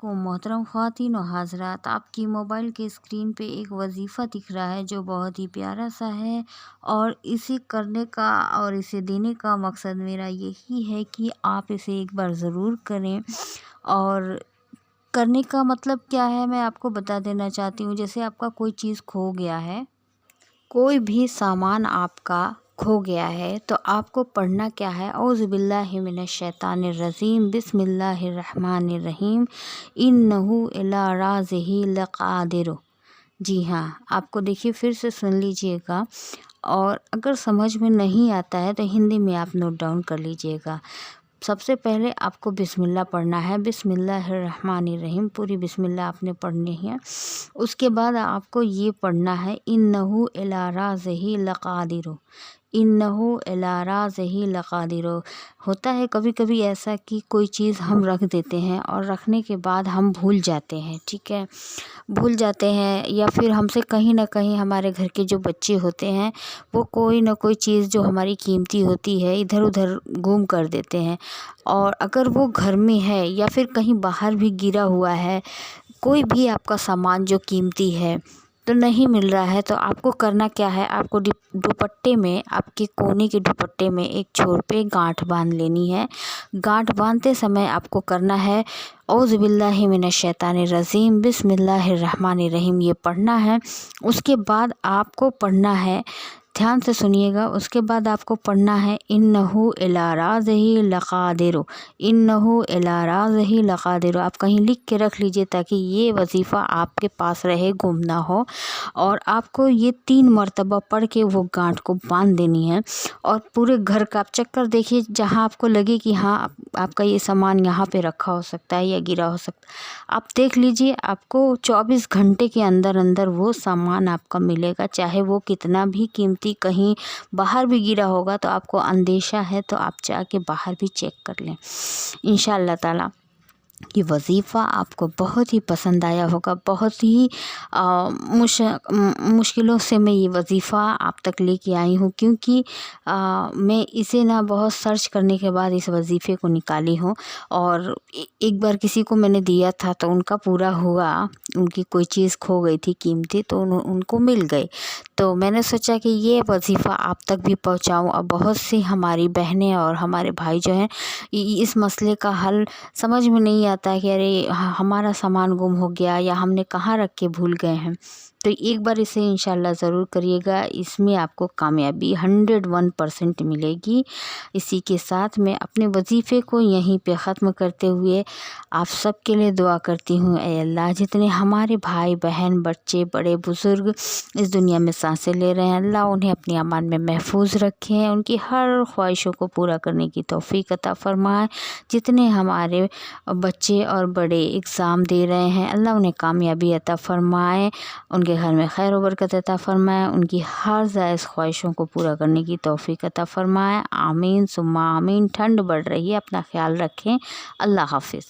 کو محترم خواتین و حضرات، آپ کی موبائل کے اسکرین پہ ایک وظیفہ دکھ رہا ہے جو بہت ہی پیارا سا ہے، اور اسے کرنے کا اور اسے دینے کا مقصد میرا یہی ہے کہ آپ اسے ایک بار ضرور کریں۔ اور کرنے کا مطلب کیا ہے میں آپ کو بتا دینا چاہتی ہوں۔ جیسے آپ کا کوئی چیز کھو گیا ہے، کوئی بھی سامان آپ کا کھو گیا ہے، تو آپ کو پڑھنا کیا ہے؟ اعوذ باللہ من الشیطان الرجیم، بسم اللہ الرحمن الرحیم، انہ الی رازہ لقادر۔ جی ہاں، آپ کو دیکھیے پھر سے سن لیجئے گا، اور اگر سمجھ میں نہیں آتا ہے تو ہندی میں آپ نوٹ ڈاؤن کر لیجئے گا۔ سب سے پہلے آپ کو بسم اللہ پڑھنا ہے، بسم اللہ الرحمن الرحیم، پوری بسم اللہ آپ نے پڑھنی ہے۔ اس کے بعد آپ کو یہ پڑھنا ہے، انہ الی رازہ لقادر، انہ الی رازہ لقادر۔ ہوتا ہے کبھی کبھی ایسا کہ کوئی چیز ہم رکھ دیتے ہیں اور رکھنے کے بعد ہم بھول جاتے ہیں، ٹھیک ہے، بھول جاتے ہیں، یا پھر ہم سے کہیں نہ کہیں ہمارے گھر کے جو بچے ہوتے ہیں وہ کوئی نہ کوئی چیز جو ہماری قیمتی ہوتی ہے ادھر ادھر گم کر دیتے ہیں، اور اگر وہ گھر میں ہے یا پھر کہیں باہر بھی گرا ہوا ہے، کوئی بھی آپ کا سامان جو قیمتی ہے تو نہیں مل رہا ہے، تو آپ کو کرنا کیا ہے؟ آپ کو دوپٹے میں، آپ کے کونے کے دوپٹے میں ایک چھور پہ گانٹھ باندھ لینی ہے۔ گانٹھ باندھتے سمے آپ کو کرنا ہے، اعوذ باللہ من الشیطان الرجیم، بسم اللہ الرحمن الرحیم، یہ پڑھنا ہے۔ اس کے بعد آپ کو پڑھنا ہے، دھیان سے سنیے گا، اس کے بعد آپ کو پڑھنا ہے، انہ الی رازہ لقادر، انہ الی رازہ لقادر۔ آپ کہیں لکھ کے رکھ لیجئے تاکہ یہ وظیفہ آپ کے پاس رہے، گم نہ ہو، اور آپ کو یہ 3 مرتبہ پڑھ کے وہ گانٹھ کو باندھ دینی ہے، اور پورے گھر کا آپ چکر دیکھیے، جہاں آپ کو لگے کہ ہاں آپ کا یہ سامان یہاں پہ رکھا ہو سکتا ہے یا گرا ہو سکتا ہے، آپ دیکھ لیجئے، آپ کو 24 گھنٹے کے اندر اندر وہ سامان آپ کا ملے گا، چاہے وہ کتنا بھی قیمتی کہیں باہر بھی گرا ہوگا تو آپ کو اندیشہ ہے تو آپ جا کے باہر بھی چیک کر لیں۔ انشاءاللہ تعالی یہ وظیفہ آپ کو بہت ہی پسند آیا ہوگا۔ بہت ہی مشکلوں سے میں یہ وظیفہ آپ تک لے کے آئی ہوں، کیونکہ میں اسے بہت سرچ کرنے کے بعد اس وظیفے کو نکالی ہوں، اور ایک بار کسی کو میں نے دیا تھا تو ان کا پورا ہوا، ان کی کوئی چیز کھو گئی تھی قیمتی تو ان کو مل گئی، تو میں نے سوچا کہ یہ وظیفہ آپ تک بھی پہنچاؤں۔ اور بہت سی ہماری بہنیں اور ہمارے بھائی جو ہیں اس مسئلے کا حل سمجھ میں نہیں آتا ہے کہ ارے ہمارا سامان گم ہو گیا یا ہم نے کہاں رکھ کے بھول گئے ہیں، تو ایک بار اسے انشاءاللہ ضرور کریے گا، اس میں آپ کو کامیابی 101% ملے گی۔ اسی کے ساتھ میں اپنے وظیفے کو یہیں پہ ختم کرتے ہوئے آپ سب کے لیے دعا کرتی ہوں، اے اللہ جتنے ہمارے بھائی بہن بچے بڑے بزرگ اس دنیا میں سانسیں لے رہے ہیں، اللہ انہیں اپنی امان میں محفوظ رکھیں، ان کی ہر خواہشوں کو پورا کرنے کی توفیق عطا فرمائے۔ جتنے ہمارے بچے اور بڑے اگزام دے رہے ہیں، اللہ انہیں کامیابی عطا فرمائے، ان کے گھر میں خیر و برکت عطا فرمائے، ان کی ہر جائز خواہشوں کو پورا کرنے کی توفیق عطا فرمائے، آمین ثم آمین۔ ٹھنڈ بڑھ رہی ہے، اپنا خیال رکھیں، اللہ حافظ۔